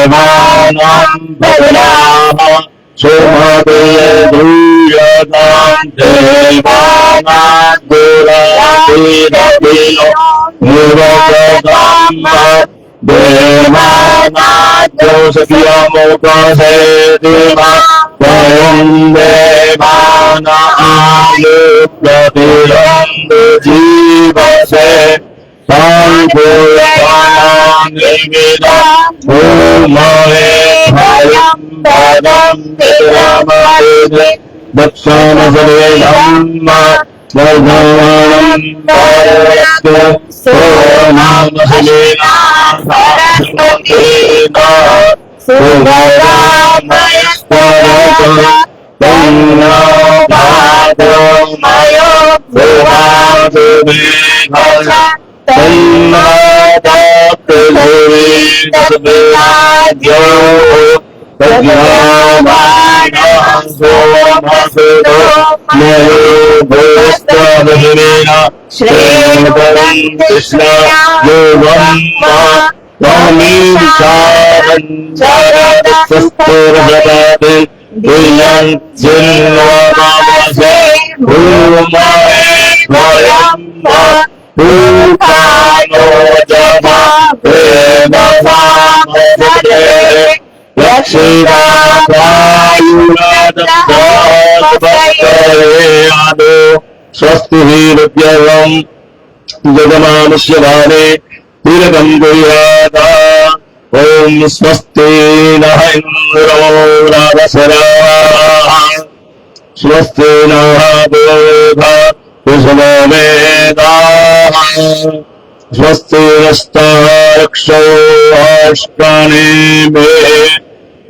देवानां भद्राः सुमते दूयतां देवानां दुरातिरतिनो निरजतां देवानाद्योषियमुपसेदिमा वयं देवानायुप्रतिरन्तु जीवसे साङ्गोयमानिमिदं भूमहे भयं पदं विक्रमदिने दक्षिणसरेणं वर्धमानं भारतस्य सोनामसलेना सरस्वतीना सुभद्रामयस्तरः तन्नो भाद्रमयो भुवासुमेघः तन्नो तत्पृथिवीतद्विराज्यो प्रज्ञावानः सोमसुतो मयो भूस्तभिरेण श्रीमदं कृष्ण योगं स्वामीशारञ्जरदस्तुर्भवति धियं जिन्वमामसे भूमहे भयं भूतानो जमा प्रेमसामसते यक्षिरायुरादो स्वस्ति विद्यवं जगमानुष्य भावे तिलकं गुह्याता ओम स्वस्ति नः इन्द्रो रावसराः स्वस्ति नः देवा कुसुमो वेदाः स्वस्ति नस्तारक्षो अष्टानि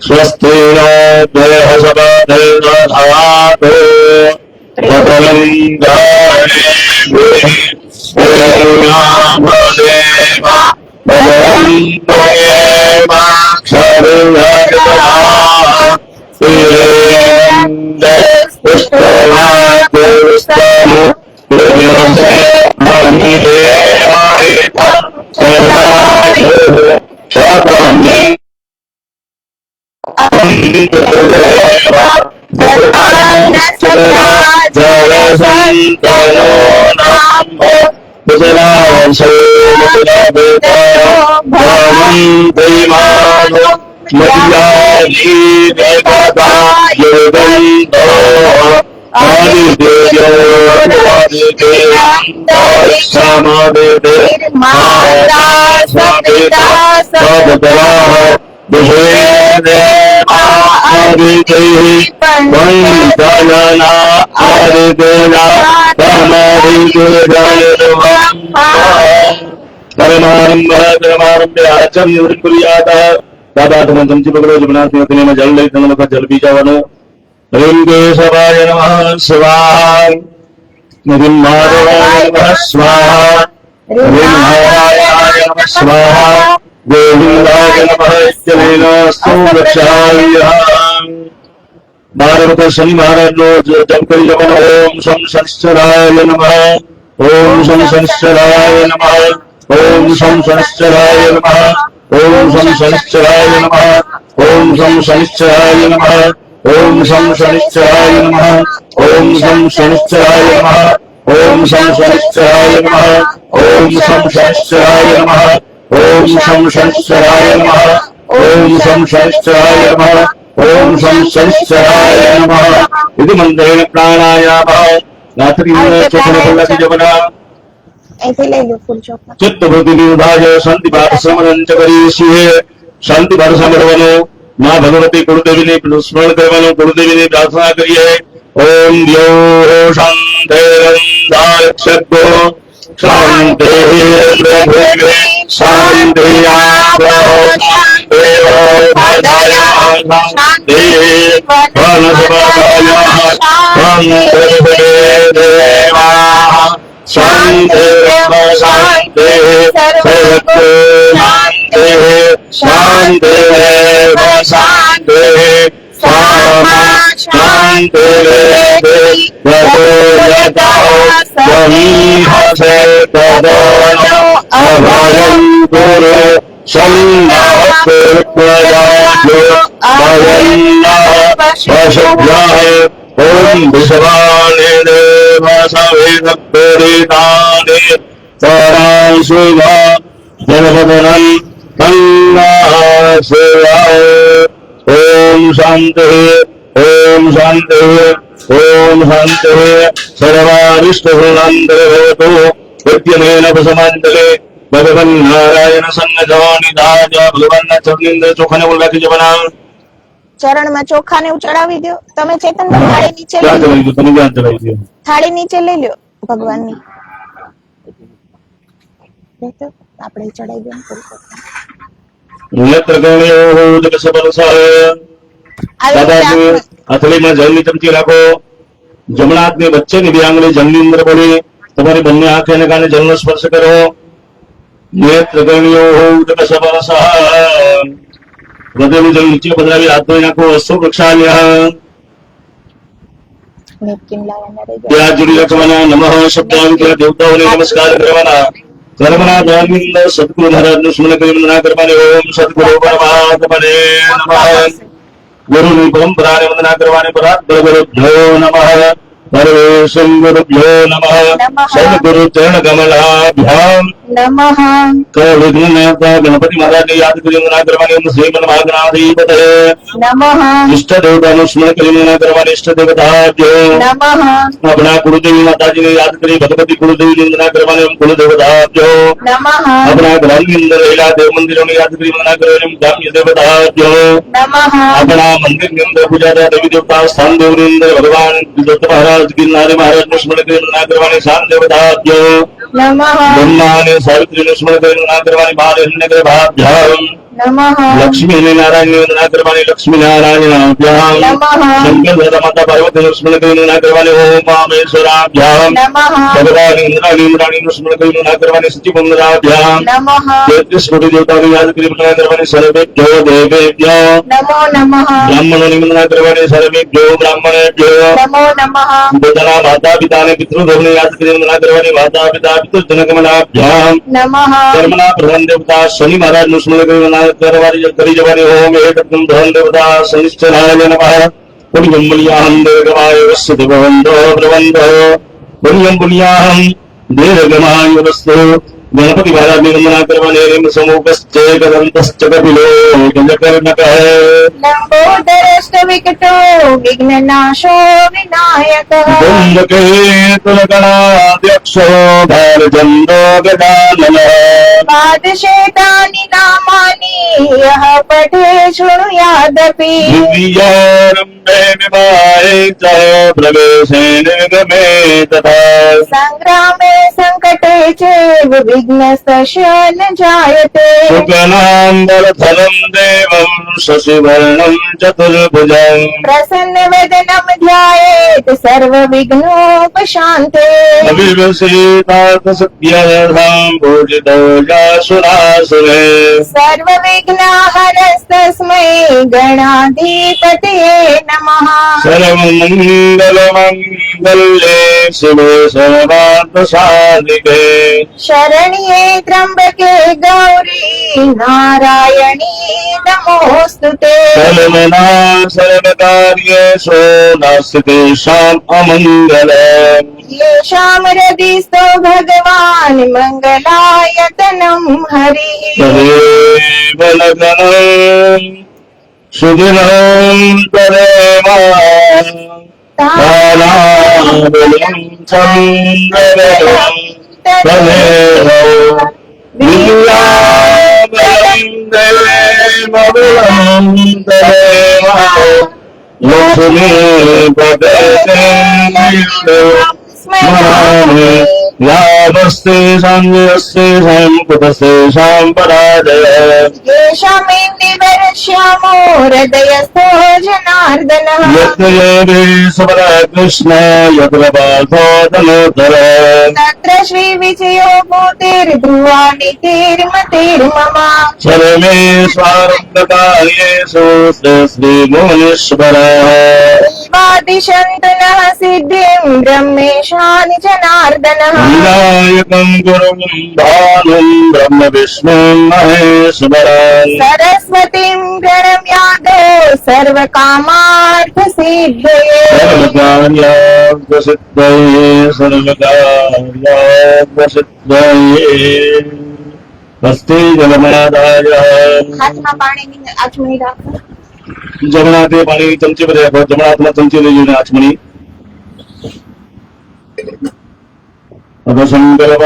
स्वस्ति नो देहसपतिर्दधातु पतलं गायेभिः श्रीरामदेवा जल बीजावनो ह्रीं केशवाय नमः स्वाहा ह्रीं माधवाय नमः स्वाहा ह्रीं नारायणाय नमः स्वाहा गोविंदाय नमः इत्यनेन स्तोत्रक्षायः भारत शनि महाराज नो जप करी जपन ओम शं शनिश्चराय नमः ओम शं शनिश्चराय नमः ओम शं शनिश्चराय नमः ओम शं शनिश्चराय नमः ओम शं शनिश्चराय नमः ओम शं शनिश्चराय नमः ओम शं शनिश्चराय नमः ओम शं शनिश्चराय नमः ओम शं शनिश्चराय नमः ओम शं शनिश्चराय नमः ओम शं शनिश्चराय नमः ओम शं शनिश्चराय नमः इति मंत्रेण प्राणायामः रात्रिः चतुर्भुजति जपना चित्तवृत्ति विभाज शांति पाठ श्रवण च करिष्ये शांति पाठ समर्पणो मां भगवती कुलदेवी ने स्मरण करवानो कुलदेवी ने प्रार्थना करिए ओम यो शांतिरंधायक्षगो शांति पृथिवी शांति आपो देवो भद्रया शांति वनस्पतयः शांति देवाः शांति शांति सर्वतो शांति शांति सामा शांति स्वमीहसे तदो अभयं कुरु शम्भो वशभ्यः ॐ विषवाणे देवसवेदप्रेरितानि पराशुभा जनपदनं कन्नाशयाय ॐ शान्तिः ॐ शान्तिः ॐ शान्तिः सर्वारिष्टभुवनन्दे भवतु विद्यमेन वसमण्डले भगवन्नारायण सन्निधानिधाय भगवन्न चरणेन्द्र ચોખાને બોલ રાખી જવાના ચરણમાં ચોખા ને ચડાવી દો તમે ચેતન થાળી નીચે લઈ લો તમે ક્યાં ચડાવી દો થાળી નીચે લઈ લ્યો ભગવાનની તો આપણે ચડાવી દો નેત્રગણ્યો જગસબલસાય દાદાજી અથડીમાં જળની ચમચી રાખો જમણા હાથની વચ્ચેની બે આંગળી જળની અંદર બોલી તમારી બંને આંખે ને કાને જળનો સ્પર્શ કરો નેત્રગણ્યો જગસબલસાય હૃદયનું જળ નીચે પધરાવી હાથ ધોઈ નાખો અસ્સો પ્રક્ષાલ્ય નેપકિન લાવવાના રહી ત્યાં જોડી રાખવાના નમઃ શબ્દાવી ત્યાં દેવતાઓને નમસ્કાર કરવાના કર્મના ધ્યાનની સદગુરુ મહારાજનું સ્મરણ કરી વંદના કરવાની ઓમ સદગુરુ પરમાત્મને નમઃ ગુરુની પરંપરાને વંદના કરવાની પરાત્પર ગુરુભ્યો નમઃ સર્વેશં ગુરુભ્યો નમઃ સદગુરુ ચરણ કમલાભ્યામ નમઃ કવિઘ્નનાથ ગણપતિ મહારાજને યાદ કરી વંદના કરવાની ઓમ શ્રી મન્મહાગણાધિપતયે નમઃ ઇષ્ટ દેવતાનું સ્મરણ કરી વંદના કરવાની ઇષ્ટ દેવતાભ્યો નમઃ अपना कुलदेवी माताजी ने याद करी भगवती कुलदेवी वंदना करवाने कुलदेवताभ्यो નમઃ अपना ग्राम के अंदर रहेला देव मंदिरों ने याद करी वंदना करवाने ग्राम्य देवताभ्यो નમઃ अपना मंदिर के अंदर पूजा देवी देवता स्थान देव के अंदर भगवान दत्त महाराज गिरनारी महाराज ने स्मरण करी वंदना करवाने शान देवताभ्यो નમઃ ब्रह्मा ने सावित्री ने स्मरण करी वंदना करवाने महारण्य ग्रहाभ्याम નમઃ लक्ष्मी ने नारायण ने वंदना करवाने लक्ष्मी नारायणाभ्याम નમઃ शंकर दादा माता पार्वती ने स्मरण करी वंदना करवाने ओम मामेश्वराभ्याम નમઃ भगवान इंद्राणी इंद्राणी નું સ્મરણ કરી વંદના કરવાની સચિવ વંદનાભ્યામ નમઃ 33 કોટી દેવતાઓને યાદ કરી વંદના કરવાની સર્વેભ્યો દેવેભ્યો નમો નમઃ બ્રાહ્મણોની વંદના કરવાની સર્વેભ્યો બ્રાહ્મણેભ્યો નમો નમઃ પોતાના માતા પિતાને પિતૃદેવને યાદ કરી વંદના કરવાની માતા પિતા પિતૃજનકમનાભ્યામ નમઃ કર્મના પ્રધાન દેવતા શનિ મહારાજનું સ્મરણ કરી વંદના કરવાની કરી જવાની ઓમ એકમ પ્રધાન દેવતા શનિશ્ચરાય નમઃ પુણ્યમ બલિયાહં દેવગમાય વસ્ય દેવવંદો પ્રબંધો પુણ્યમ પુણ્યાહં દેવગમાય વસ્તુ ગણપતિ મહારાજની વંદના કરવાની રેમ સમૂપશ્ચે કદંતશ્ચ કપિલો ગંજકર્ણક લંબોદરસ્ત વિકટો વિઘ્નનાશો વિનાયક ધુંધકે તુલગણાધ્યક્ષો ભારચંદ્રો ગજાનન પાદશેતાની નામાની યહ પઠે શૃણુયાદપી દિવ્યારંભે વિવાહે ચ પ્રવેશે નિર્ગમે તથા સંગ્રામે સંકટે ચેવ વિઘ્નસ્તસ્ય ન જાયતે શુકલાંબરફલમ દેવમ શશિવર્ણમ ચતુર્ભુજમ પ્રસન્ન વદનમ ધ્યાયેત સર્વ વિઘ્નોપશાંતે અવિવસીતાર્થ સત્યર્થમ પૂજિતો જાસુરાસુરે સર્વ વિઘ્નહરસ્તસ્મૈ ગણાધિપતયે નમઃ સર્વમંગલમંગલ્યે શિવે સર્વાર્થસાધિકે શરણ્યે ત્રંબકે ગૌરી નારાયણી નમોસ્તુતે સર્વના સર્વકાર્યેષુ નાસ્તિ તેષામ અમંગલમ યેષાં હૃદિસ્થો ભગવાન મંગલાયતનમ હરિ તદેવ લગ્નમ સુદિનમ તરેમ તારાબલમ ચંદ્રબલમ તદેવ વિદ્યાબલમ દેવબલમ તદેવ લક્ષ્મી પદે સ્મરામિ યાવસ્તે સંજયસ્તે સંકુતસ્તે સંપરાજય યેષામિન્દિવરશ્યામો હૃદયસ્થો જનાર્દનઃ યત્નયે સબલ કૃષ્ણ યત્ર પાર્થો તનોતર તત્ર શ્રી વિજયો ભૂતિર્ધ્રુવાનિતિર્મતિર્મમ સર્વે સ્વારબ્ધકાર્યેષુ શ્રી મુનીશ્વર વાદિશન્તુ નઃ સિદ્ધિં બ્રહ્મેશાન જનાર્દનઃ વિનાયકં ગુરું ભાનું બ્રહ્મ વિષ્ણું મહેશ્વરં સરસ્વતીં પ્रणम्यादो सर्व कामार्थ सिद्धये सर्वकार्यार्थसिद्धये सर्वकार्यार्थसिद्धये હસ્તે જલમયાદાય હાથમાં પાણીની આચમણી રાખો. જમણા હાથે પાણી ચમચી ભરી રાખો. જમણા હાથમાં ચમચી લઈ જઈને આચમણી સંકલ્પ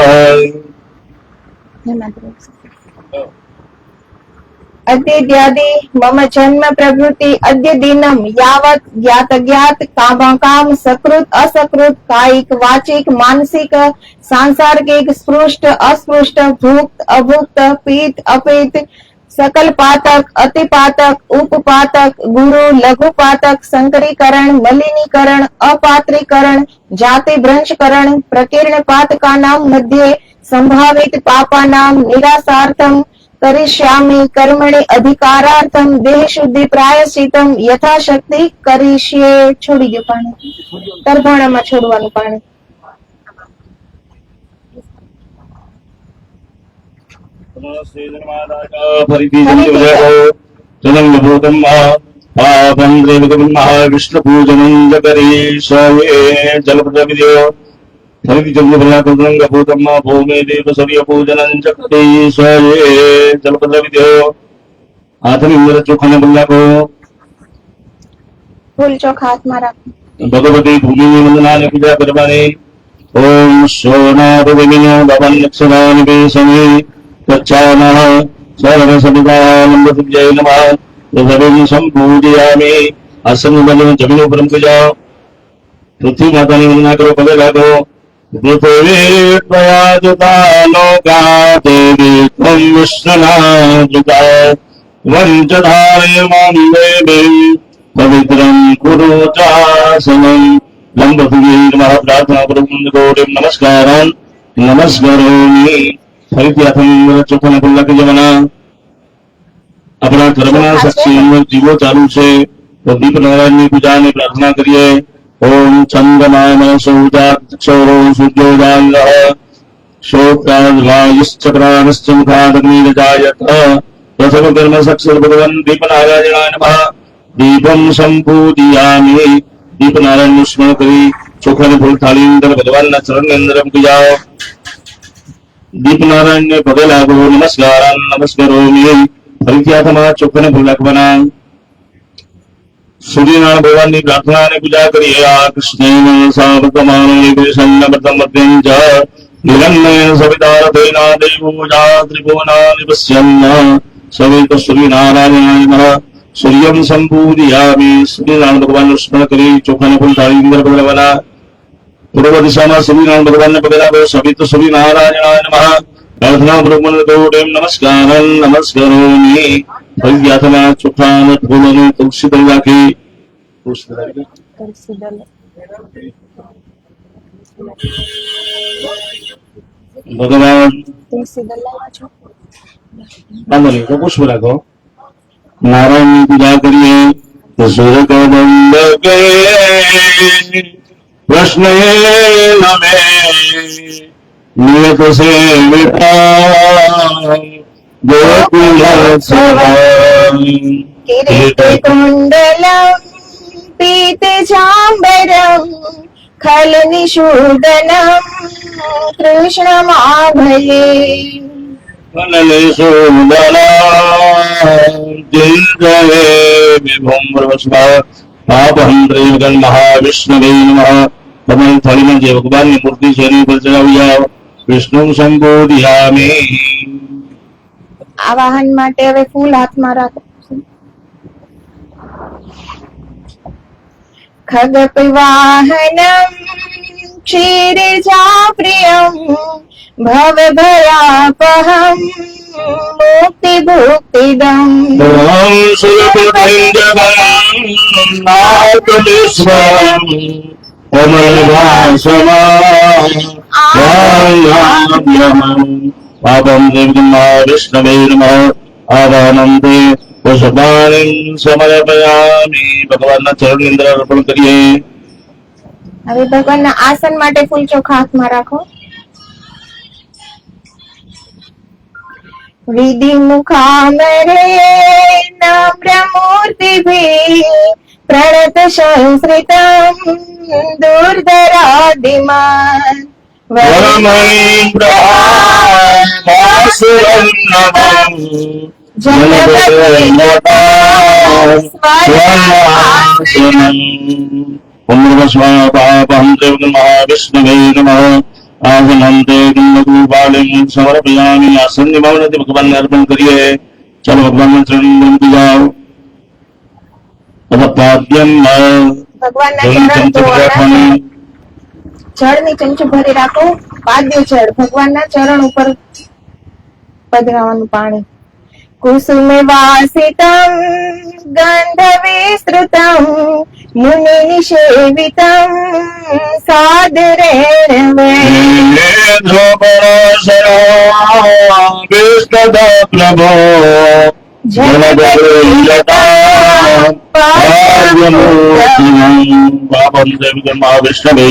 अद्यादि मम जन्म प्रवृत्ति अद्य दिनम यावत् ज्ञात ज्ञात काम काम सकृत असकृत कायिक वाचिक मानसिक सांसारिक स्पृष्ट अस्पृष्ट भुक्त अभुक्त पीत अपीत सकल पातक अतिपातक उपपातक गुरु लघु पातक संकरीकरण मलिनीकरण अपात्रीकरण जाति भ्रंशकरण प्रकीर्ण पातकानां मध्ये संभावित पापानां निरासार्थम करिष्यामि कर्मणि अधिकारार्थम देह शुद्धि प्रायश्चितम यथाशक्ति करिष्ये. છોડી દો પાણી. તરભાણામાં છોડવાનું પાણી. ફરીથી જલમ પાપમ વિષ્ણુ પૂજનમ કરીશયે જલપ્રદવિદ્યો ફરીથી જલ્દી ભલા કૃતંગ ભૂતમ ભૂમિ દેવ સૂર્ય પૂજનં જગદીશયે જલપ્રદવિદ્યો હાથની અંદર ચોખાને બદલાકો ફૂલ ચોખા હાથમાં રાખો. ભગવતી ભૂમિની વંદનાને પૂજા કરવાની. ઓમ સોનાભૂમિનો ભવન્યક્ષરાનિ વેસમે ગચ્છામઃ સર્વસમિદાનંદસિદ્ધયે નમઃ સર્વે સંપૂજયામિ. આસન બની જમીન ઉપર મૂકી જાઓ. પૃથ્વી માતાની વંદના કરો, પગે લાગો. પૃથ્વી ત્વયા જુતા લોકા દેવી ત્વં વિષ્ણુના વંચધારે માં દેવી પવિત્રં કુરુ ચાસનમ. લંબભુજે નમઃ પ્રાર્થના કરું કોટિ નમસ્કારાન નમસ્કરોમિ. ફરીથી હાથમાં ચોખાને ફૂલ લાગી જવાના. આપણા કર્મના સાક્ષી જીવો ચાલુ છે તો દીપ નારાયણની પૂજાની પ્રાર્થના કરીએ. ओम चंद्रमाम सौजाक्षरो सूर्योदांगः शोकाद्वायुश्चक्रानश्च मुखादग्निरजायत प्रथम कर्म सक्षर भगवन् दीपनारायणाय नमः. दीपम संपूजयामि. दीपनारायण નું સ્મરણ કરી ચોખાની ફૂલ થાળી અંદર ભગવાનના ચરણની અંદર મૂકી જાઓ. દીપનારાયણને પગે લાગો. નમસ્કારાન નમસ્કરોમિ. ફરીથી હાથમાં ચોખાને ફૂલ લાગવાના. સૂર્યનારાયણ ભગવાનની પ્રાર્થના અને પૂજા કરીએ. આ કૃષ્ણેન સાવર્તમાનો નિવેશન્નમૃતમ મધ્યં ચ નિરન્નયેન સવિતારથેના દેવો ત્રિભુવનાનિ પશ્યન્ન સવિત સૂર્યનારાયણાય નમઃ. સૂર્યમ સંપૂજયામિ. સૂર્યનારાયણ ભગવાનનું સ્મરણ કરી ચોખાને ફૂલ થાળી અંદર પધરાવવાના. પૂર્વ દિશામાં સૂર્યનારાયણ ભગવાનને પગે લાગો. સવિત સૂર્યનારાયણાય નમઃ. પ્રાર્થના બ્રહ્મણ કોટિ નમસ્કારં નમસ્કરોમિ. ફરી હાથમાં ચોખા અને ફૂલોની તુલસી દળ રાખી ભગવાન તો પુષ્પ રાખો. નારાયણની પૂજા કરીએ. સુરકદંડકે પ્રશ્ન નમે નિયત સેવિતા किरीटे कुण्डलम् पीतजाम्बरम् खलनिषूदनम् कृष्णमाभये પાપહંત્રે મહાવિષ્ણવે નમઃ. તમારી થાળીમાં જે ભગવાનની મૂર્તિ છે એની ઉપર ચડાવી જાઓ. વિષ્ણુ સંબોધયામિ. આવાહન માટે હવે ફૂલ હાથમાં રાખો. ખગપવાહનમ ક્ષીરજા પ્રિયમ ભવભયાપહમ મુક્તિ ભુક્તિદમ. ઓમ સુરપતિંજગન્નાથવિશ્વમ ઓમલવાસવાયામ્યહમ. પાપમ દેવગમ્મા વિષ્ણવે નમઃ. આવાનંદે પુષ્પાણિ સમર્પયામિ. ભગવાનના ચરણની અંદર અર્પણ કરીએ. હવે ભગવાનના આસન માટે ફૂલ ચોખા હાથમાં રાખો. વિધિ મુખામરે નમ્ર મૂર્તિ वासिभिः प्रणत संस्कृतं दुर्धरादिमान् वरमणिप्रभासुरं नमः ओम नमः शिवाय पापं महाविष्णवे नमः आसनं ते गुणगोपालिं समर्पयामि आसन निभावनति भगवान अर्पण करिए चलो भगवान चरण में जाओ पाद्यम ભગવાનના ચરણ ધોવાના જળની ચમચી ભરી રાખો પાદ્ય જળ ભગવાનના ચરણ ઉપર પધરાવાનું પાણી कुसुम वासितं गन्धविस्तृतं मुनिनिषेवितं सादरेण वै विष्णुदा प्रभो विष्णवे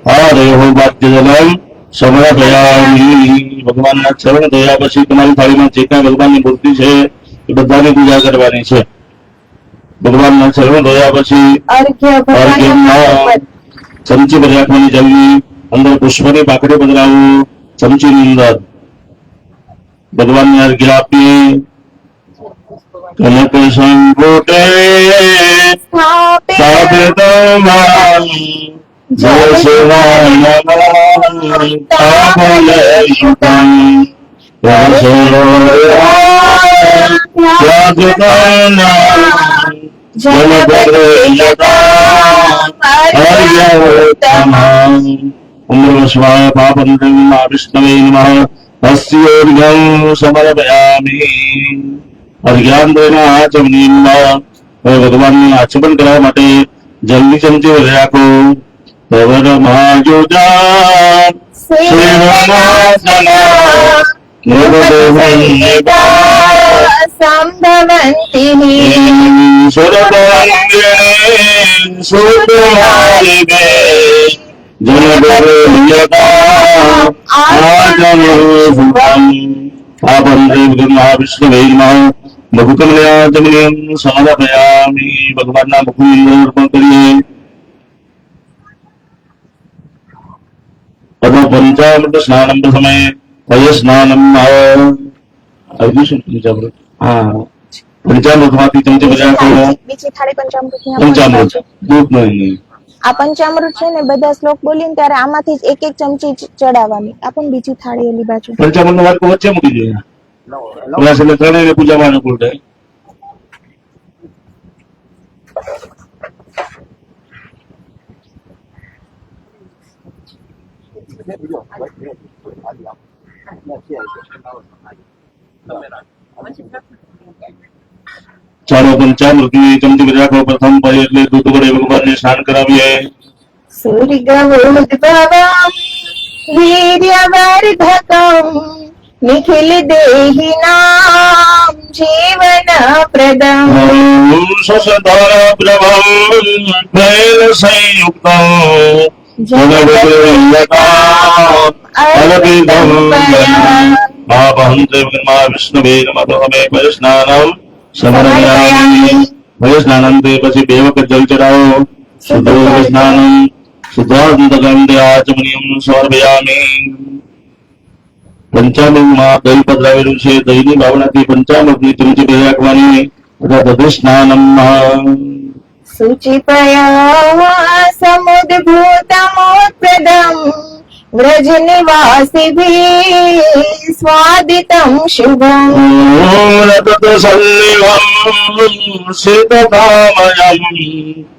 हरे हो वाद्यजलम समर्पयामि भगवान ना चरण दया પછી તમારી થાળીમાં જે કાંઈ ભગવાનની મૂર્તિ છે એ બધાની પૂજા કરવાની છે ભગવાન ના ચરણ દયા પછી ચમચી ભરી રાખવાની જલ્દી અંદર પુષ્પની પાકડી પધરાવો ચમચીની અંદર ભગવાનને અર્ઘ્ય આપી કનક સંકોટે સ્થાપિતમ जय शिवाय नमः तापलयुतं ओम नमः शिवाय पापं विष्णवे नमः तस्योर्घं समर्पयामि अर्घ्यान्तेन आचमनीं भगवान आचमन કરવા માટે જલ્દી ચમચી ભરી રાખો तवर महाजुजा संभवन्ति महाविष्णवे मुखकमलयाचमनीयं समर्पयामि भगवान मुखं अर्पण करिए अथवा पंचामृत स्नानम समय तय स्नानम पंचामृत हाँ पंचामृत माती चमचे बजा करो બીજી થાળી પંચામૃતની पंचामृत दूध नहीं આ પંચામૃત છે ને બધા શ્લોક બોલીને ત્યારે આમાંથી જ એક એક ચમચી ચડાવવાની આ પણ બીજી થાળી ઓલી બાજુ पंचामृत નો વાટકો વચ્ચે મૂકી દે એટલે એટલે ત્રણેય પૂજામાં અનુકૂળ થાય ચાલો પંચામૃતની ચમચી ભરી રાખો પ્રથમ ભાઈ એટલે દૂધ વડે ભગવાનને સ્નાન કરાવીએ सूर्यगौद्भवम् वीर्यवर्धकम् निखिल देहिनां जीवनप्रदम् ससधार प्रभं भैल संयुक्तं महाभंते विष्णवे नमः मे परिस्नानं समर्पयामि परिस्नानंते પછી બે વખત જલ ચડાવો શુદ્ધ સ્નાનમ શુદ્ધાંતગંધે આચમનીયમ સમર્પયામિ પંચામૃતમાં દહીં પધરાવેલું છે દહીંની ભાવનાથી પંચામૃતની ચમચી ભરી રાખવાની તથા દધી સ્નાનમ शुचिपया समुद्भूतमोत्प्रदम् व्रजनिवासिभिः स्वादितं शुभम् रततसन्निभं शीतकामयम्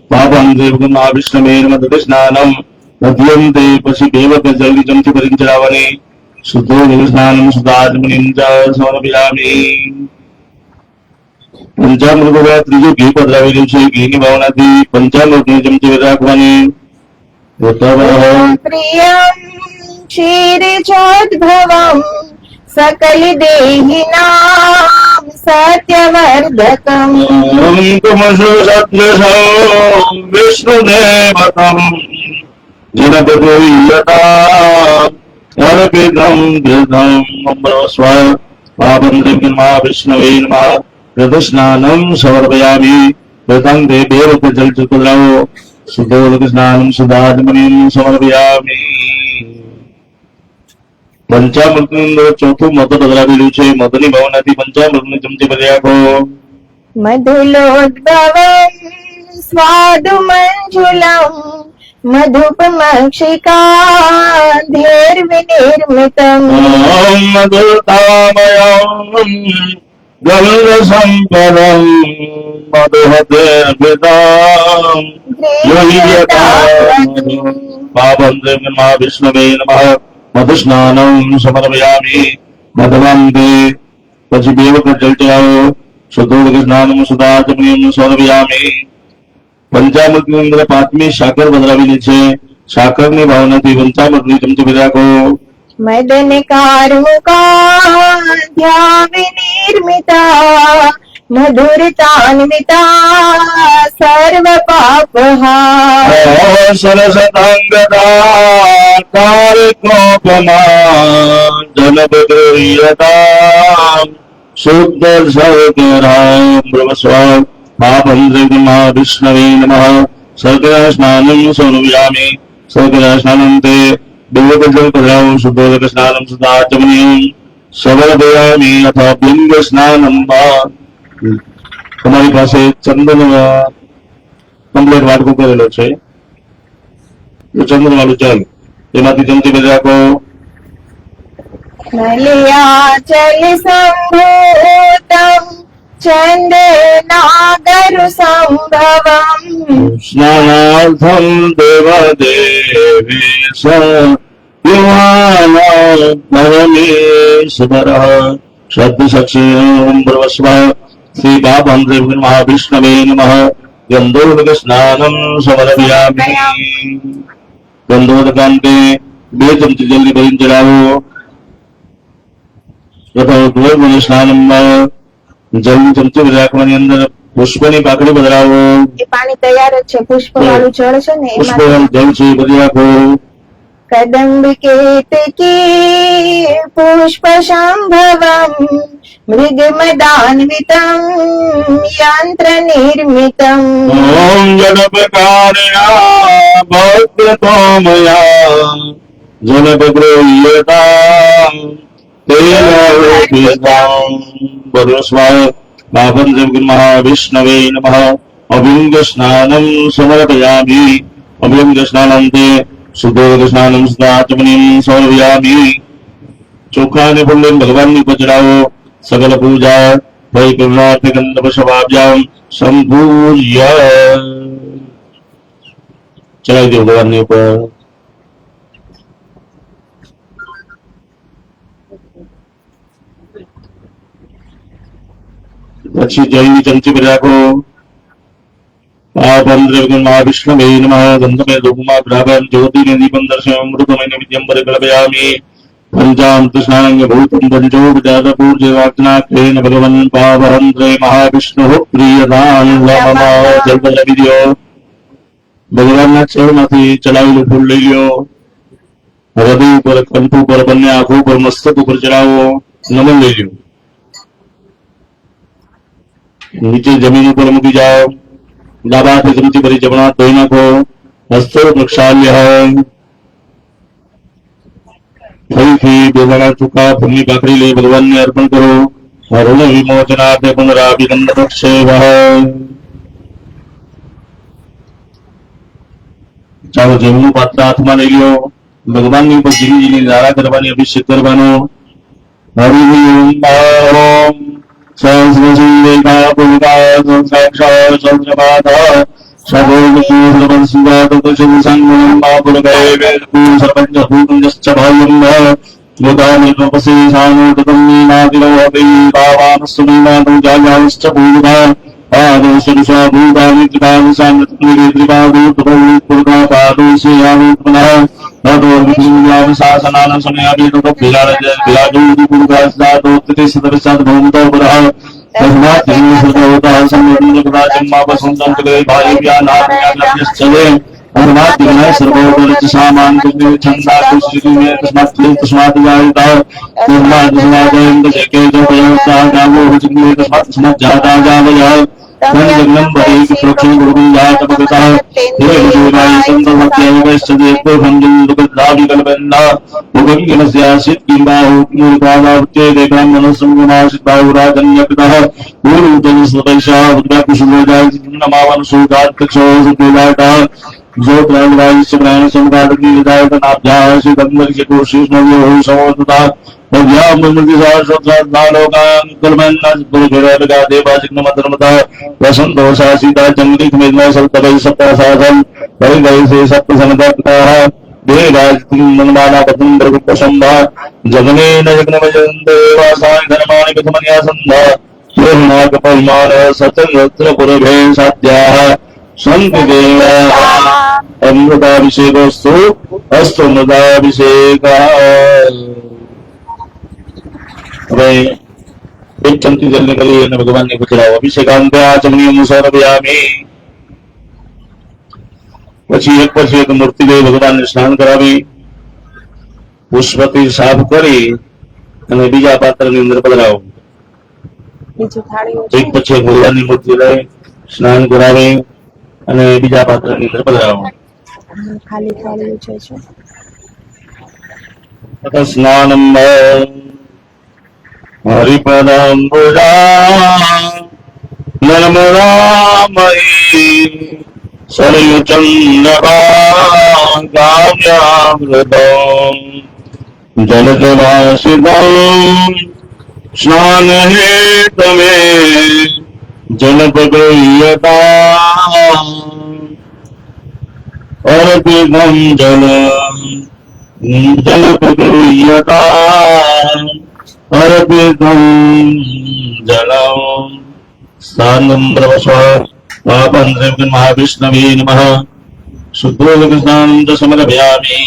પાપં દેવગુમા વિષ્ણવે નમઃ સ્નાનમ મધ્યંતે પછી બે વખત જલ્દી ચમચી ભરીને ચડાવવાની શુદ્ધો સ્નાનમ શુદ્ધાત્મનિમ ચ સમર્પયામિ પંચામૃત ત્રીજું ઘી પધરાવેલું છે ઘીની ભાવનાથી પંચામૃતની ચમચી ભરી રાખવાની प्रियं क्षीरचोद्भवम् सकल देहिनां सत्यवर्धकम् विष्णुदेवतम् जनपदोयता अर्पितं कृतं ब्रह्मस्व पापं त्रिविमा विष्णवे नमः ऋतुस्नानं समर्पयामि कृतं देवेव जलचक्रावो शुद्धोदकस्नानं सुधात्मनीं समर्पयामि પંચામૃતની અંદર ચોથું મત બદલાવેલું છે. મધની ભાવનાથી પંચામૃતની ચમચી ભરી રાખો. મધુલોદ્ભવમ સ્વાદુ મંજુલમ મધુપમક્ષિકા ધૈર્વિનિર્મિતમ મધુતામયમ ગંધ સંપદમ મધુહતેર્પિતમ પાપં ત્રિવિમા વિષ્ણવે નમઃ મધુસ્નાનમ સમર્પયામિ મધવાંતે પછી 2 વખત જલ ચડાવો. શુદ્ધોદક સ્નાનમ સુધાચમનીયમ સમર્પયામિ. પંચામૃતની અંદર 5મી સાકર બદલાવેલી છે. સાકરની ભાવનાથી પંચામૃતની ચમચી ભરી રાખો. મદન કારુકાધ્યા વિનિર્મિતા મધુરતાન્વિતા સર્વ પાપહા સરસતાંગદા કારિકોપમા જનબદ્રયતા શુદ્ધ સર્ગરામ બ્રહ્મસ્વ પાપં ત્રિવિમા વિષ્ણવે નમઃ સર્ગરા સ્નાનમ સમર્પયામિ. સર્ગરા સ્નાનમ તે 2 વખત જલ પધરાવો. શુદ્ધોદક સ્નાનમ સુધાચમનીયમ સમર્પયામિ અથવા લિંગ સ્નાનમ. તમારી પાસે ચંદન કમ્પ્લેટ વાટકો કરેલો છે, ચંદન વાળું ચાલ એમાંથી ચમચી ભરી રાખો. મલયાચલ સંભૂતમ ચંદનાગર સંભવમ સ્નાનાર્થમ દેવદેવેશ યુવાના પરમેશ્વર શ્રદ્ધસક્ષીણમ બ્રહ્મસ્વ શ્રી પાપં ત્રિવિમા વિષ્ણવે નમઃ ગંધોદક સ્નાનમ સમર્પયામિ. ગંધોદકાંતે 2 ચમચી જલ્દી ભરીને ચડાવો. પ્રથમ સ્નાનમાં જલની ચમચી ભરી રાખવાની અંદર પુષ્પની પાકડી બદલાવો. એ પાણી તૈયાર જ છે, પુષ્પ વાળું જળ છે ને પુષ્પ એમાં જલ છે એ બધી રાખો. કદંબિકેતકી પુષ્પ સંભવમ મૃગમદાન્વિતમ યંત્ર નિર્મિતમ ઓમ જડપકારિણા ભક્તોમયા જનપગ્રહ્યતા તેન બ્રહ્મસ્વ પાપં ત્રિવિમા વિષ્ણવે નમઃ અભિંગ સ્નાનમ સમર્પયામિ. અભિંગ સ્નાનમ તે શુદ્ધોદક સ્નાનમ સુધાચમનીયમ સમર્પયામિ. ચોખા અને ફૂલ ભગવાનની ઉપર ચડાવો. સકલ પૂજા ભય કરુણાર્થ ગંધર્વ સભાભ્યામ સંપૂજ્ય ચડાવી દો ભગવાનની ઉપર. પછી જળની ચમચી ભરી રાખો. પાપં ત્રિવિમા વિષ્ણવે નમઃ ગંધમે ધૂપમાં ગ્રાભમ જ્યોતિને દીપમ દર્શયમૃતમેન વિદ્યમ પરિકલ્પયામિ. પંચામૃત સ્નાનંગ ભૂતમ પંચોપચાર પૂજ્યવાર્ચના ક્રેન ભગવન પાવહં ત્રે મહાવિષ્ણુ પ્રિયદાન મમ જલ લઈ લ્યો. ભગવાનના ચરણમાંથી ચડાવેલું ફૂલ લઈ લ્યો. હૃદય ઉપર, કંઠ ઉપર, બંને આંખો ઉપર, મસ્તક ઉપર ચડાવો. નમન લઈ લ્યો. નીચે જમીન ઉપર મૂકી જાઓ. ડાબા હાથે ચમચી ભરી જમણા હાથ ધોઈ નાખો. હસ્તો પ્રક્ષાલ્ય. ફરીથી 2 દાણા ચોખા ફૂલની પાકડી લઈ ભગવાનને અર્પણ કરો. ઋણ વિમોચનાર્થે પુનરાભિનંદનક્ષેવઃ. ચાલો જમનું પાત્ર હાથમાં લઈ લો. ભગવાનની ઉપર ઝીણી ઝીણી ધારા કરવાની, અભિષેક કરવાનો. હરિ ઓમ સહસ્રસુંદેકા પુરુષા સંસાક્ષા સહસ્રપાદા સર્વોપુરસંગમા परमात्मने सर्वोपरि सामान कुले छंदा कुश्री में तस्मात् जायता निर्माद समादयन्त जके जयता गावो हुजिले तस्मात् जाता जावया तन्जग्नं बहिः प्रोक्षं गुरुजात भगता हे देवाय संतमत्यवश्चदेतो भंजं दुर्गदावि कल्पन्ना मुगंगिनस्यासित किंबाहु मूर्धावाप्ते देवां मनसंगुणासित बाहुराजन्यपितः पूर्वतन स्वदैशा उद्व्याकुशुभोजाय नमावन सुगात् कक्षो सुदेवाटा जो प्राणवायु से प्राण संगादकी विदायक नाभ्याय से गंधर्व के कोशिश नव्य हो समोदता अभ्याम मुक्ति सार नालोकान कलमन्ना गुरुघर का देवाजिक नमधर्मता वसंत वसा सीता जंगली मेघना सप्तभय सप्तासाधन परिगय से सप्त संगता देवराज मनमाना पतन प्रसंभा जगने न जगनमजंते वासाय धर्माणि प्रथमन्या संधा योनाक परिमाण सतन रत्न पुरभे साध्याः संत देवा अमृताभिषेकोस्तु अस्तु अमृताभिषेक एक चमची जलने के लिए भगवान ने पूछा अभिषेकांत आचमनीय सौरभयामी પછી એક મૂર્તિ લઈ ભગવાનને સ્નાન કરાવી પુષ્પથી સાફ કરી અને બીજા પાત્રની અંદર પધરાવો એક પછી એક ભગવાનની મૂર્તિ લઈ સ્નાન કરાવી અને બીજા પાત્રની અંદર પધરાવો ખાલી થાળી છે સ્નાનમ હરિપદાંબુજા નર્મદામયી सरयुचन्द्रकाव्यामृतम् जलजवासितम् स्नानहेतमे जलपगृह्यताम् अर्पितम् जलपगृह्यताम् अर्पितम् जलम् स्थानम् प्रवस्व पापन्द्रव्यं महाविष्णवे नमः शुद्धोदकस्नानं च समर्पयामि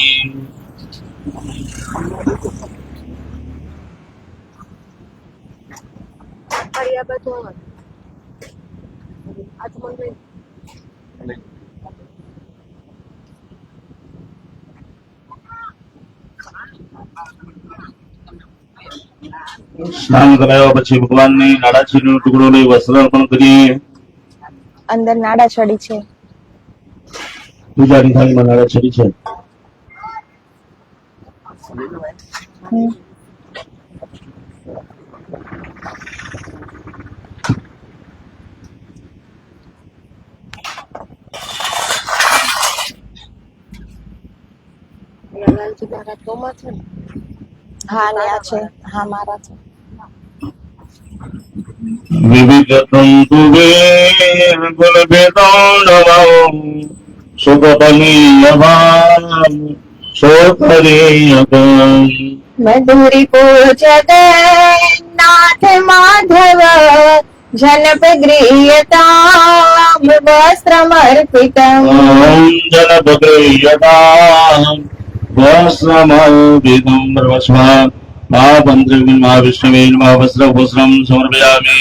સ્નાન કરાવ્યા પછી ભગવાનને નાળાછીનો ટુકડો લઈ વસ્ત્ર અર્પણ કરીએ અંદર નાડા ચડી છે પૂજાની થાળીમાં નાળા ચડી છે હા ન્યા છે હા મારા છે विविध तंतुवेर कुलभेदांडवं सुखपनीयभां सोत्तरीयकम् मधुरी पूजक नाथ माधव जनप गृह्यताम् वस्त्रमर्पितम् जनपगृह्यताम् वस्त्रमर्पितम् प्रवस्म महापंद्रविन् महाविष्णवे नमः वस्त्रं समर्पयामि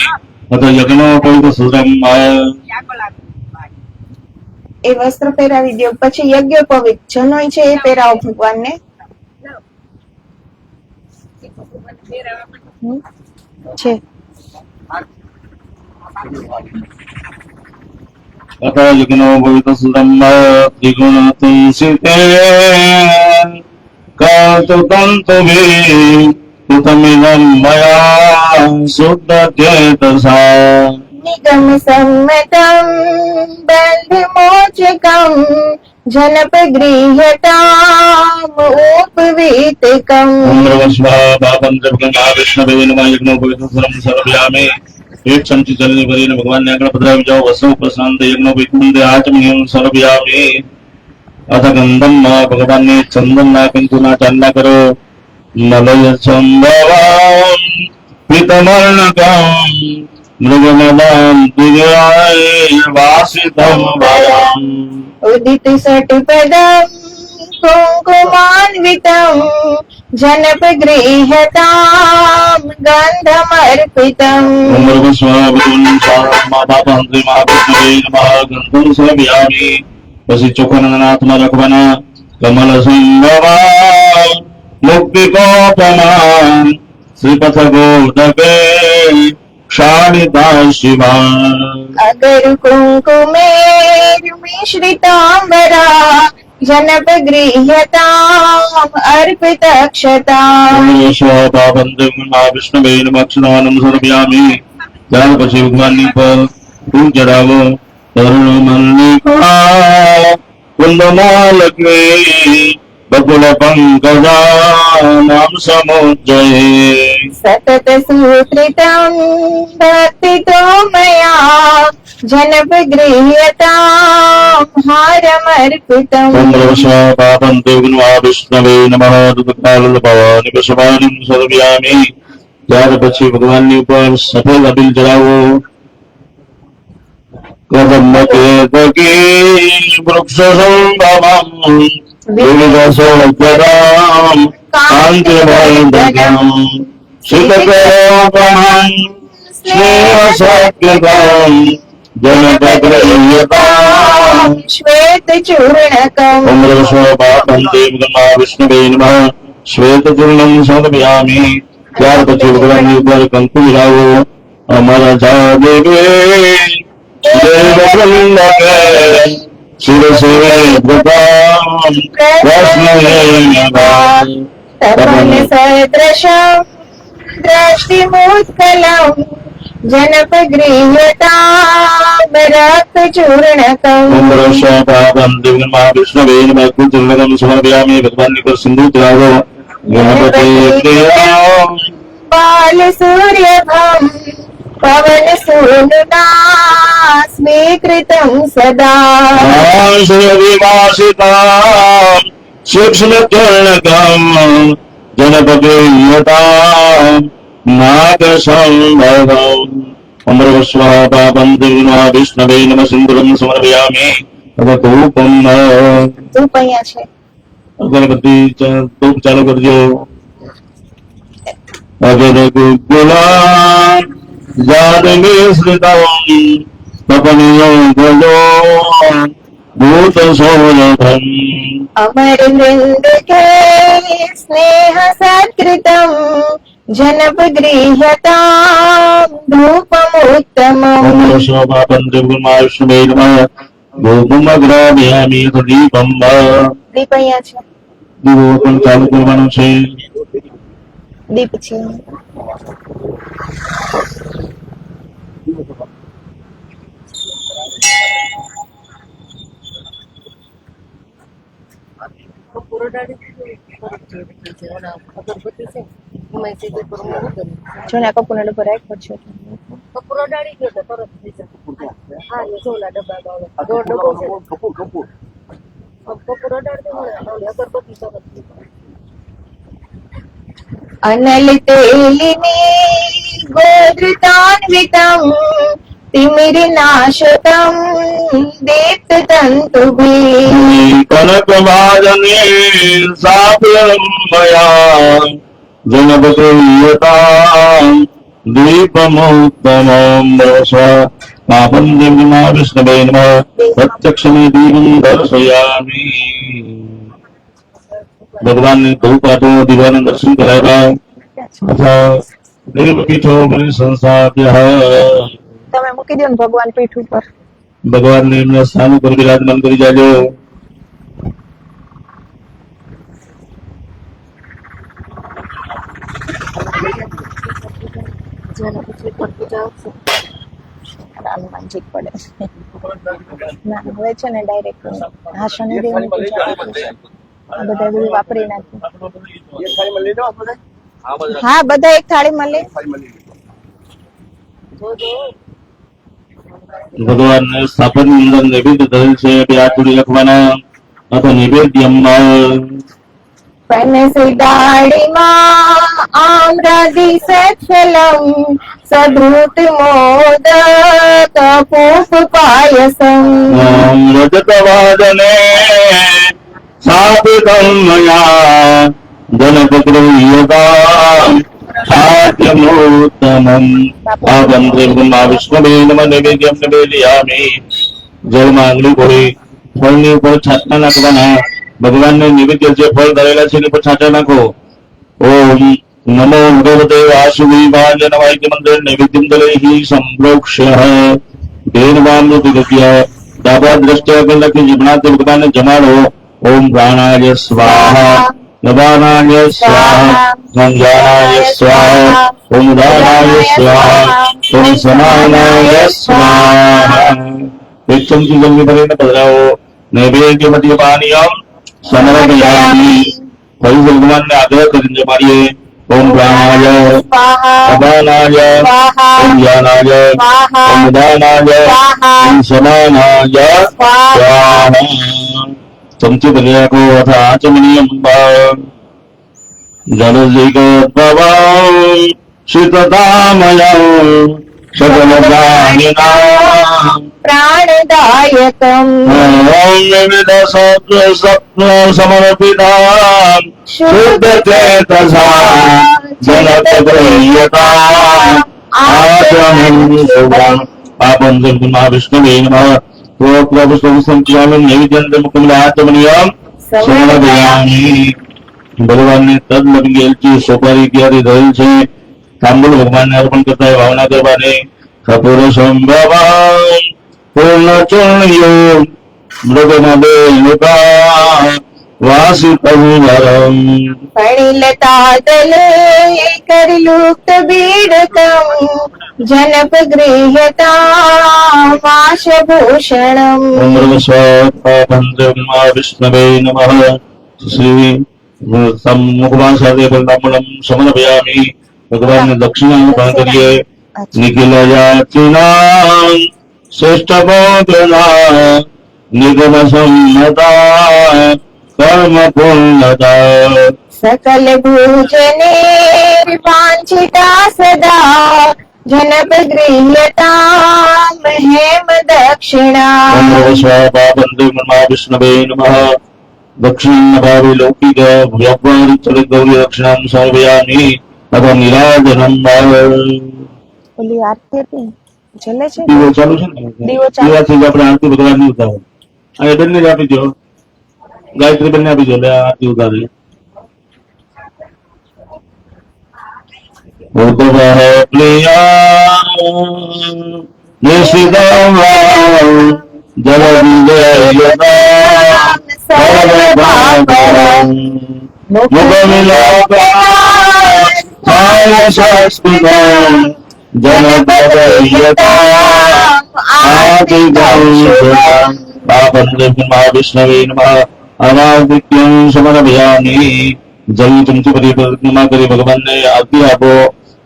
अथ यज्ञोपवीतसूत्रम् એ વસ્ત્ર પહેરાવી દો પછી યજ્ઞોપવીત જનોય છે એ પહેરાવો ભગવાનને છે अथ यज्ञोपवीतसूत्रम् त्रिगुणतुंसिते कातुतन्तुभिः कृतमिदं मया शुद्धचेतसा निगम सम्मतं बन्धमोचकं जनप गृह्यताम् उपवीतकम् विष्णवे नमः यज्ञोपवीतसूत्रं समर्पयामि एक चमची जलने भरी भगवान ने आकर पधरावी जाओ वसु प्रशांत यज्ञोपवीतं आचमनीयं समर्पयामि अथ गंधम भगवान ने चंदन ना किंतु ना चांदा करो मलय संभवम पितमर्णकम मृगमदाम दिव्याय वासितम वरम उदित सटपदं कुङ्कुमान्वितं जनप गृह्यताम् गन्धमर्पितम् गंधं समर्पयामि પછી ચોખાના હાથમાં રાખવાના. કમલ સંગમાં મુક્તિ કોપમાં શ્રીપથ ગોદકે ક્ષાળિતા શિવા. अगर कुंकुमे मिश्रितांबरा जनप गृह्यताम अर्पित क्षताम. વિષ્ણવે નમઃ અક્ષરાનમ સમર્પયામિ. ત્યાર પછી ભગવાનની પર ફૂલ ચડાવો. તરુણ મલ્લિકા કુંદમાલક્ષ્મી બકુલ પંકજા નામ સમુજ્જયે. सतत सूत्रितं भक्तितो मया जनप गृह्यतां हारमर्पितम्. વિષ્ણવે નમઃ દુઃખકાલભવાની પશુપાનિમ સમર્પયામિ. ત્યાર પછી ભગવાનની ઉપર સફેદ અબીલ ચડાવો. કદમ કેતકી વૃક્ષ સંભવમ વિવિધ સૌજરામ કાંતિવર્ધકમ શીતકરોપમં સ્નેહસત્કૃતમ જનપગ્રહ્યતામ श्वेत चूर्णकम्. વિષ્ણવે નમઃ શ્વેત ચૂર્ણમ સમર્પયામિ. ત્યાર પછી ભગવાનની ઉપર કંકુ વિરાવો. અમરજા દેવે દેવવૃંદકે શિરસે વૃતામ વૈષ્ણવે નમઃ. तपन सदृशं दृष्टिमुत्कलं जनप गृह्यतां रक्तचूर्णकम्. વિષ્ણવે નમઃ કુચૂર્ણકમ સમર્પયામિ. ભગવાનની પર સિંદૂર ચડાવો. ગણપતે પ્રિયમ बाल सूर्यभं पवन सूनुना स्वीकृतं सदा. વિવાસિતા સૂક્ષ્મ ચૂર્ણકમ જનપગેયતામ નાગ સંભવમ. અમૃતસ્વાહ પાપમ દિવ્યમ વિષ્ણવે નમઃ સિંદૂરમ સમર્પયામિ. હવે ધૂપમ ધૂપ અહીંયા છે. અગરબત્તી ધૂપ ચાલુ કરજો. અગર ગુલા જાદમિશ્રિતમ તપનિયો ગજો ભૂત સૌરભમ. अमर वृंद के स्नेह सत्कृतं जनप गृह्यतां धूपमुत्तमम्. શોભાપં વિષ્ણવે નમઃ ગોપમગ્રામ્યામિ દીપમ. દીપ અહીંયા છે. દીવો પણ ચાલુ કરવાનો છે. દીપ છે. જો ને કપૂરના ડબ્બા રાખ્યો છે. કપૂરો ડાળી ગયો તો તરત થઈ જાય. હા એ ચોલા ડબ્બા બાવળે દોઢ ડબ્બો છે. કપૂરો ડાળતી મળે અગરબત્તી તરત થઈ જાય. अनल तेलिनी गोधृतान्वितं तिमिरनाशतं दीप्ततन्तुभिः. कनकवादने साप्यं मया जनपगेयतां दीपमुत्तमं. पापं दिव्यमा विष्णवे नमः प्रत्यक्षमे दीपं दर्शयामि. भगवान ने धूप आतो दीवाने दर्शन कराया तथा देवपीठो बलि संस्थाप्य. તમે મૂકી દો ને ભગવાન પીઠ ઉપર. ભગવાન ને એમના સ્થાન ઉપર વિરાજમાન કરી જાજો. હનુમાનજી પડે ના હવે છે ને ડાયરેક્ટ હા શનિદેવની પૂજા આપી છે. આ બધા બધું વાપરી નાખ્યું. હા બધા એક થાળીમાં લે. ભગવાન ને સ્થાપન અંદર નૈવેદ્ય ધરેલ છે. બે આતુડી લખવાના અથવા નૈવેદ્યમાં ફણસી ડાળીમાં આમ્રાદિ સત્ફલમ સદૃત મોદક પૂપ પાયસમ. રજતવાદને સ્થાપિતમ મયા જનપગૃહ્યતાં ખાદ્યમોત્તમં. વિષ્ણવે નમઃ નૈવેદ્યમ નિવેદયામિ. જળમાં આંગળી ભરી ફળની ઉપર છાંટા નાખવાના. ભગવાનને નિવેદ્ય જે ફળ ધરેલા છે એની ઉપર છાંટા નાખો. ઓમ નમો ભગવતે વાસુદેવાય નમઃ મંત્ર નૈવેદ્યમ દલૈઃ સંપ્રોક્ષ્ય દેવામૃતગત્ય ડાબા દ્રષ્ટિ આગળ લખી જમણાથી ભગવાનને જમાડો. ઓમ પ્રાણાય સ્વાહા નવાનાય સ્વાહા સંજાનાય સ્વાહા ઓમ દાનાય સ્વાહા ઓમ સમાનાય સ્વાહા. એક ચમચી જલ્દી ભરીને પધરાવો. નૈવેદ્ય મધ્યપાનીયમ સમર્પયામિ. ફરી ભગવાનને આગ્રહ કરીને જમાડીએ. ઓમ પ્રાણાય નવાનાય ઓમ જ્ઞાનાય ઓમ દાનાય ઓમ સમાનાય સ્વાહા. ચમચી ભરી રાખો. અથ આચમનીયમ જલજૈકોદ્ભવં શીતતામયં સકલ પ્રાણિનાં प्राणदायकम् ઓમ વિવિધ સત્વ સમર્પિતાં શુદ્ધ ચેતસા જનત ગ્રહ્યતા આચમન શુભં. પાપં જન્મા વિષ્ણવે નમઃ. પ્રોક્તવસ્તુ સંકલન નૈવેદ્યં મુકુંદ આચમનીયમ સમર્પયામિ. ભગવાનને તદ લગી એલચી સોપારી ઇત્યાદિ ધરેલ છે. તાંબુલ ભગવાનને અર્પણ કરતા ભાવના કરવાની. કપૂર સંભવાન પૂર્ણ ચૂર્ણયો મૃગમદેયુકા વાસિતંવરમ. ફણિલતા દલે કરલુપ્ત બીડકમ જનપ ગૃહ્યતા વાશભૂષણમ. ઓમ સ્વાહા વિષ્ણવે નમઃ. શ્રી મુખમાં સાથે તાંબુલમ સમર્પયામિ. ભગવાનને દક્ષિણા અર્પણ કરીએ. નિખિલ જાતિના શ્રેષ્ઠ ગોત્રના નિગમ સંમતા કર્મ પૂર્ણતા. સકલ ભૂજને વાંછિતા સદા જનપ ગૃહ્યતા મહેમ દક્ષિણા. ઓમ સ્વાહા વિષ્ણવે નમઃ. દક્ષિણ ભાવે લૌકિક વ્યાપારિક ચરિત ગૌરી દક્ષિણામ સમર્પયામિ. અથવા નિરાજનમ ઓલી આરતી હતી છેલ્લે છે દીવો ચાલુ છે ને? દીવો ચાલુ. દીવાથી જ આપણે આરતી ભગવાનની ઉતારો. આ બંને જ આપી દો. ગાયત્રી બંને આપી દો. એટલે આરતી ઉતારી. ઉદ્ભવ પ્રિયા નિશિતમ જલવિજયતા સર્વભાગરં મુખમિલોકનાય સંસ્કૃતં જનપદયતા આદિગૌષધં. પાપંદ્રમા વિષ્ણવે નમઃ. અનાદિત્યં સમર્પયામિ. જલ ચમચી ભરી પરિક્રમા કરી ભગવાનને આરતી આપો.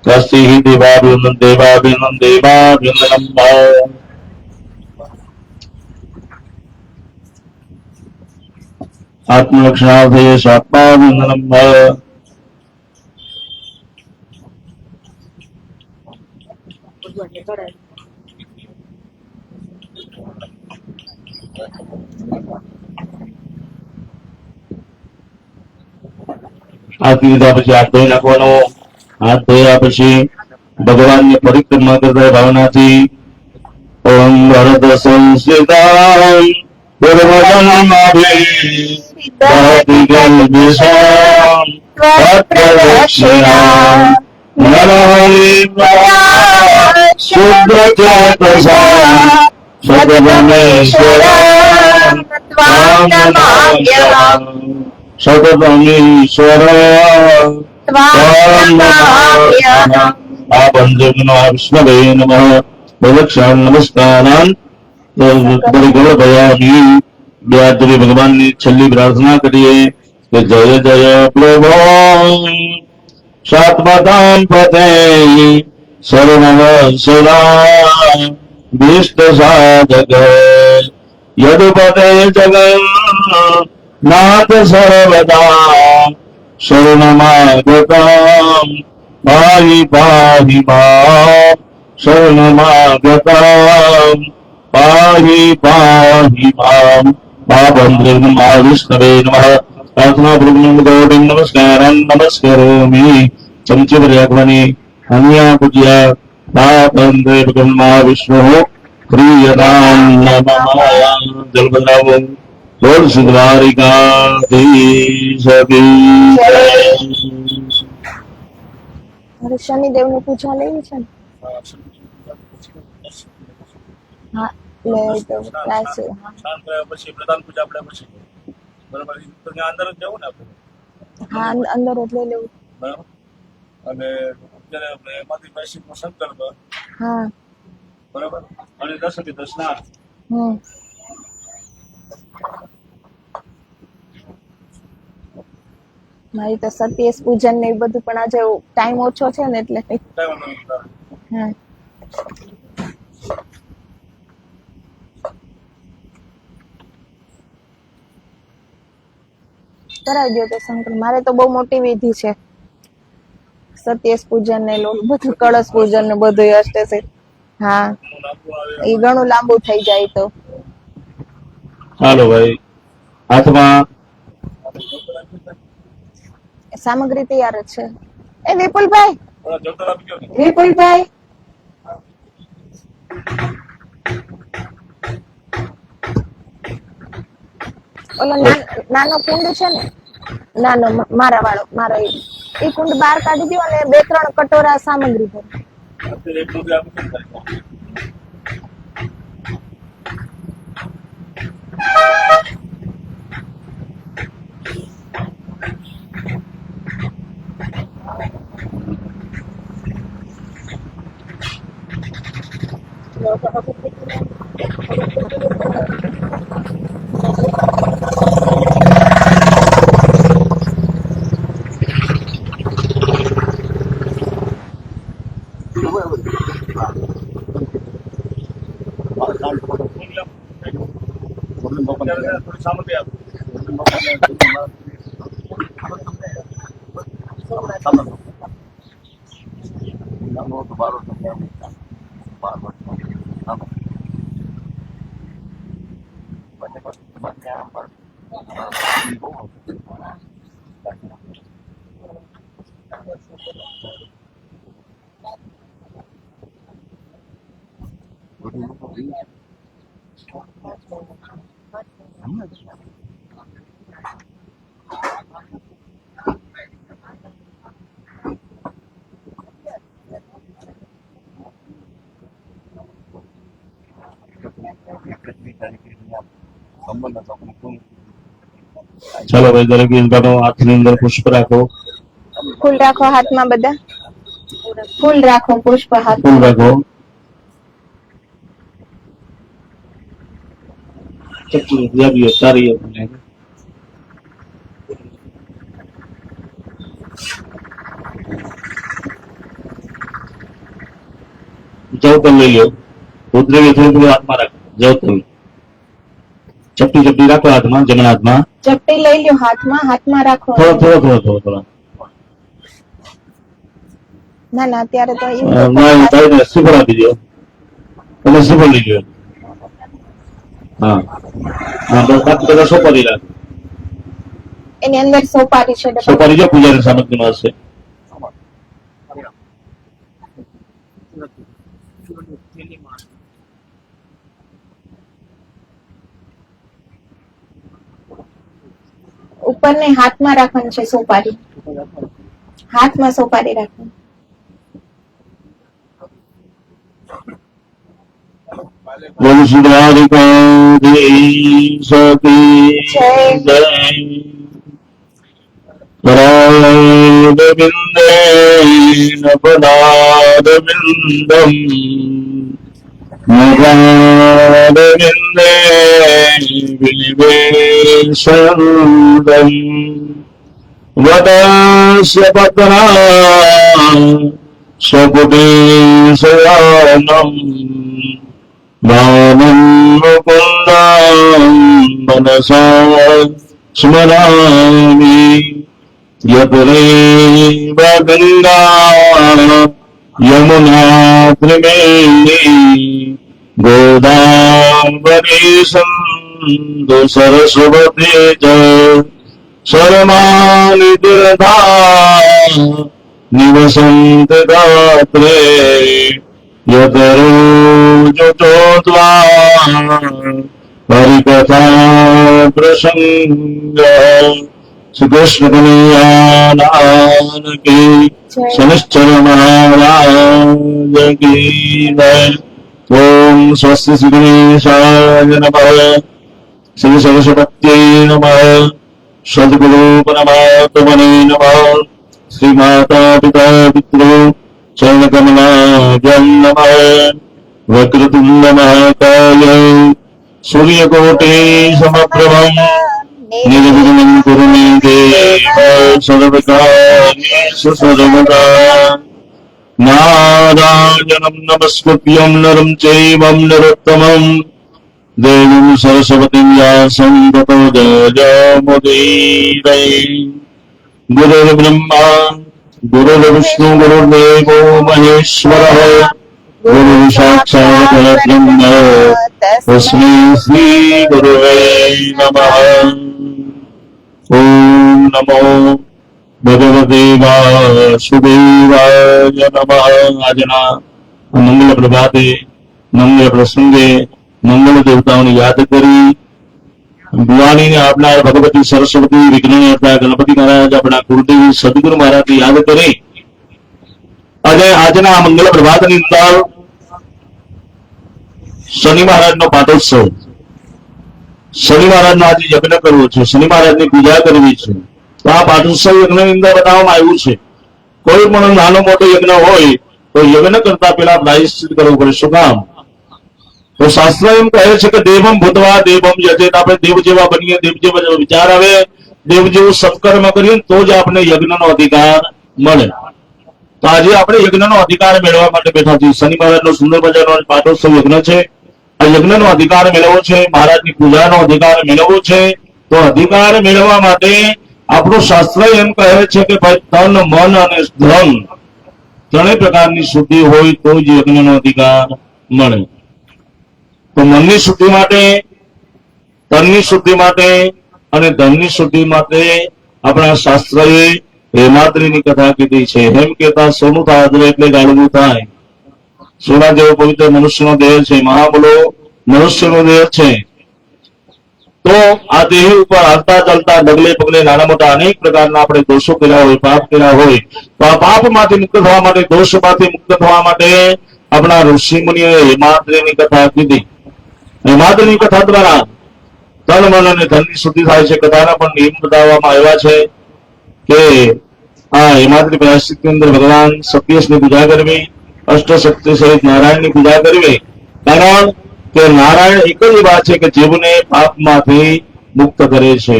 સ્વસ્તિ દેવાભિનંદન દેવાભિનંદન દેવાભિનંદનમ. આત્મરક્ષણાર્થે સ્વાત્માભિનંદનમ. ભગવાનને ચડાય. આરતી લીધા પછી હાથ ધોઈ નાખવાનો. હાથ ધોયા પછી ભગવાનની પરિક્રમા કરતા ભાવનાથી ઓમ ભરત સંસ્થિતાં પૂર્વજન્માભિ પ્રદક્ષિણા નરહરિ શુદ્ધ ચેતસા સદગમેશ્વરં ત્વાં નમામ્યહં. સતતમીશ્વર ત્વાં નમામ્યહં. વિષ્ણવે નમઃ. પ્રદક્ષિણાં નમસ્કારાન પરિકલ્પયામિ. બે હાથ ધરી ભગવાનની છેલ્લી પ્રાર્થના કરીએ કે જય જય પ્રભો સાત્મતાં પતે શરણવત્સલા ભીષ્ટ સાધક યદુપતે જગન્નાથ સર્વદા શરણમાગતાં પાહિ પાહિ માં. શરણમાગતાં પાહિ પાહિ માં. પાપંદ્રમા વિષ્ણવે નમઃ. પ્રાર્થના પૂર્વક ગૌરીમ નમસ્કારાન નમસ્કરોમિ. ચમચી ભરી રાખવાની. અન્યા પૂજ્યા પાપંદ્રમા વિષ્ણુ પ્રિયતામ નમઃ. જલ બદલાવો. બોલ શ્રી દ્વારિકાધીશ કી જય. મારે શનિદેવ ની પૂજા લેવી છે ને હા લે તો ક્લાસે હા શાંત રહ્યા પછી પ્રધાન પૂજા આપણે પછી બરાબર તો ત્યાં અંદર જ જવું ને આપણે હા અંદર જ લઈ લેવું બરાબર અને અત્યારે આપણે એમાંથી બેસિક નો સંકલ્પ હા બરાબર અને 10 થી 10 ના મારી તો સતીશ પૂજન ને એ બધું પણ આજે ટાઈમ ઓછો છે ને એટલે હા કરાવી દો તો શંકર મારે તો બહુ મોટી વિધિ છે સતીશ પૂજન ને લોક બધું કળશ પૂજન ને બધું અષ્ટે છે હા એ ઘણું લાંબુ થઈ જાય તો ચાલો ભાઈ હાથમાં સામગ્રી તૈયાર જ છે એ વિપુલભાઈ વિપુલભાઈ ઓલો નાનો કુંડ છે ને નાનો મારા વાળો મારો એ કુંડ બહાર કાઢી દો અને 2-3 કટોરા સામગ્રી ભરો થોડી સામગ્રી આપો ચાલો ભાઈ દરેક ઇન્દ્રનો હાથની અંદર પુષ્પ રાખો ફૂલ રાખો હાથમાં બધા ફૂલ રાખો પુષ્પ હાથ ફૂલ રાખો ચપટી જાબીઓ સારી મને જવતલ લઈ લો રુદ્રવી થોડું હાથમાં રાખો જવતલ ચપટી ચપટી રાખો હાથમાં જમણા હાથમાં ચપટી લઈ લ્યો હાથમાં રાખો થોડો ના ના અત્યારે તો ના શ્રીફળ આપી દો તમે શ્રીફળ લઈ લો હા હા બસ બાકી બધા સોપારી રાખો એની અંદર સોપારી છે સોપારી જો પૂજાની સામગ્રીમાં હશે ઉપર ને હાથમાં રાખવાનું છે સોપારી હાથમાં સોપારી રાખવાની બોલ શ્રી દ્વારિકાધીશ કી જય પરાદબિંદેન પદાદબિંદમ મુખાદબિંદે વિનિવેશયંતમ વદસ્ય પત્ના સ્વપુટેશયાનમ માનમ મુકુંદં मनसा स्मरामि यत्रेव गंगा यमुना त्रिवेणी गोदावरी सन्तु सरस्वती च सर्वाणि तीर्था निवसन्ति तत्रे यतरोजोद्वा હરિકથા પ્રસંગ શ્રી કૃષ્ણ કનૈયાલાલ કી શનિશ્ચર મહારાજ કી જય. ઓમ સ્વસ્તિ શ્રી ગણેશાય નમઃ. શ્રી સરસ્વત્यै નમઃ. સદગુરુ પરમાત્મને નમઃ. શ્રી માતા પિતા પિતૃ ચરણકમલાભ્યં નમઃ. વક્રતુંડ મહાકાય સૂર્યકોટી સમપ્રભં નિર્વિઘ્नं કુરુ મે દેવ સર્વકાર્યેષુ સર્વદા. નારાયણં નમસ્કૃત્યં નરં ચૈવં નરોત્તમં દેવીં સરસ્વતીં વ્યાસં તતો જયමුદીરये. ગુરુર્બ્રહ્મા ગુરુર્વિષ્ણુ ગુરુર્દેવો મહેશ્વરः ગુરુ સાક્ષાત પરબ્રહ્મ તસ્मै શ્રી ગુરવે નમઃ. ઓમ નમો ભગવતે વાસુદેવાય નમઃ. આજના મંગળ પ્રભાતે મંગળ પ્રસંગે મંગળ દેવતાઓને યાદ કરી ભુવાનીને આપનાર ભગવતી સરસ્વતી વિઘ્નને આપનાર ગણપતિ મહારાજ આપણા કુળદેવી સદગુરુ મહારાજને યાદ કરી અને આજના આ મંગળ પ્રભાતની અંદર શનિ મહારાજનો પાટોત્સવ, શનિ મહારાજનો આજે યજ્ઞ કરવો છે, શનિ મહારાજની પૂજા કરવી છે. તો આ પાટોત્સવ યજ્ઞની અંદર બતાવવામાં આવ્યું છે કોઈ પણ નાનો મોટો યજ્ઞ હોય તો યજ્ઞ કરતા પેલા પ્રાયશ્ચિત કરવું પડે. શું કામ? તો શાસ્ત્ર એમ કહે છે કે દેવમ ભૂતવા દેવમ યજેત. આપણે દેવ જેવા બનીએ, દેવ જેવા વિચાર આવે, દેવ જેવું સત્કર્મ કરીએ તો જ આપણે યજ્ઞનો અધિકાર મળે. તો આજે આપણે યજ્ઞનો અધિકાર મેળવવા માટે બેઠા છીએ. શનિ મહારાજનો સુંદર મજાનો પાટોત્સવ યજ્ઞ છે. આ યજ્ઞનો અધિકાર મેળવવો છે, મહારાજની પૂજાનો અધિકાર મેળવવો છે. તો અધિકાર મેળવવા માટે આપણું શાસ્ત્ર એમ કહે છે કે ભાઈ તન મન અને ધન ત્રણેય પ્રકારની શુદ્ધિ હોય તો જ યજ્ઞનો અધિકાર મળે. તો મનની શુદ્ધિ માટે, તનની શુદ્ધિ માટે અને ધનની શુદ્ધિ માટે આપણા શાસ્ત્રએ હેમાદ્રીની કથા કીધી છે. હેમ કહેતા સોનું થાય એટલે ગાળવું થાય. સોના જેવો પવિત્ર મનુષ્યનો દેહ છે, મહાબલો મનુષ્યનો દેહ છે. તો આ દેહ ઉપર હાલતા ચાલતા ડગલે પગલે નાના મોટા અનેક પ્રકારના આપણે દોષો કર્યા હોય, પાપ કર્યા હોય, તો આ પાપમાંથી મુક્ત થવા માટે, દોષમાંથી મુક્ત થવા માટે આપણા ઋષિ મુનિઓએ હેમાદ્રીની કથા કીધી. હેમાદ્રીની કથા દ્વારા તન મન અને ધનની શુદ્ધિ થાય છે. કથાના પણ નિયમ બતાવવામાં આવ્યા છે કે આ હેમાદ્રી પ્રાયશ્ચિતની અંદર ભગવાન સત્યેશની પૂજા કરવી, અષ્ટશક્તિ સહિત નારાયણની પૂજા કરવી. કારણ કે નારાયણ એક જ વાત છે કે જીવને પાપમાંથી મુક્ત કરે છે,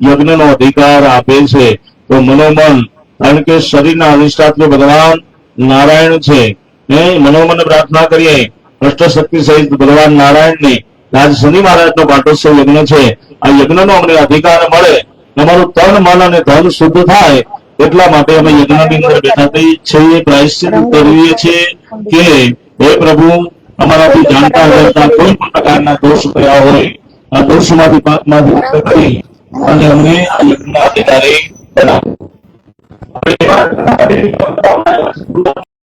યજ્ઞનો અધિકાર આપે છે. તો મનોમન, કારણ કે શરીરના અધિષ્ઠાત્રી ભગવાન નારાયણ છે. મનોમન પ્રાર્થના કરીએ અષ્ટશક્તિ સહિત ભગવાન નારાયણની. આજ શનિ મહારાજનો પાટોત્સવ યજ્ઞ છે. આ યજ્ઞનો અમને અધિકાર મળે, અમારું તન મન અને ધન શુદ્ધ થાય. એટલા માટે અમે યજ્ઞની અંદર બેઠા છીએ, પ્રાયશ્ચિત કરીએ છીએ કે હે પ્રભુ, અમારાથી જાણતા કરતા કોઈ પણ પ્રકારના દોષ કર્યા હોય, આ દોષમાંથી પાપમાંથી મુક્ત કરી અને અમને આ યજ્ઞના અધિકારી બનાવો.